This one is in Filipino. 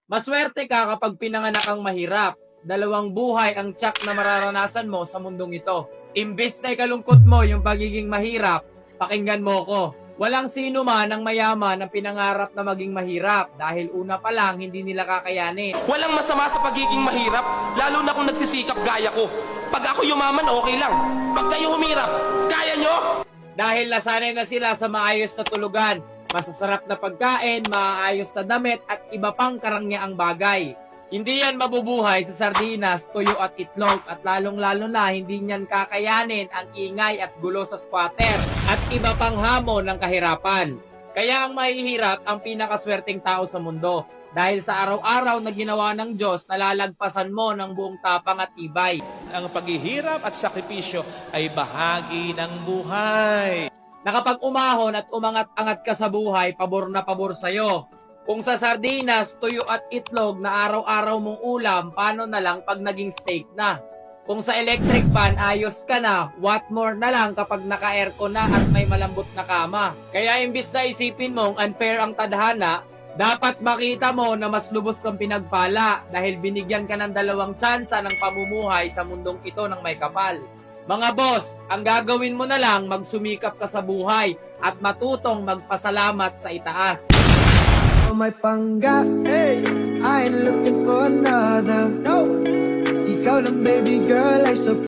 Maswerte ka kapag pinanganak kang mahirap. Dalawang buhay ang tiyak na mararanasan mo sa mundong ito. Imbes na ikalungkot mo yung pagiging mahirap, pakinggan mo ko. Walang sino man ang mayaman ang pinangarap na maging mahirap dahil una pa lang hindi nila kakayanin. Walang masama sa pagiging mahirap, lalo na kung nagsisikap gaya ko. Pag ako yumaman, okay lang. Pag kayo humirap, kaya nyo? Dahil nasanay na sila sa maayos na tulugan, masasarap na pagkain, maayos na damit at iba pang karangyaang bagay. Hindi yan mabubuhay sa sardinas, tuyo at itlog at lalong-lalo na hindi niyan kakayanin ang ingay at gulo sa squatter at iba pang hamon ng kahirapan. Kaya ang mahihirap ang pinakaswerteng tao sa mundo dahil sa araw-araw na ginawa ng Diyos nalalagpasan mo ng buong tapang at tibay. Ang paghihirap at sakripisyo ay bahagi ng buhay. Na kapag umahon at umangat-angat ka sa buhay, pabor na pabor sa'yo. Kung sa sardinas, tuyo at itlog na araw-araw mong ulam, paano na lang pag naging steak na? Kung sa electric fan, ayos ka na, what more na lang kapag naka-aircon na at may malambot na kama. Kaya imbis na isipin mong unfair ang tadhana, dapat makita mo na mas lubos kang pinagpala dahil binigyan ka ng dalawang tsansa ng pamumuhay sa mundong ito ng may kapal. Mga boss, ang gagawin mo na lang magsumikap ka sa buhay at matutong magpasalamat sa itaas. May pangga, I ain't looking for another. Ikaw lang baby girl ay so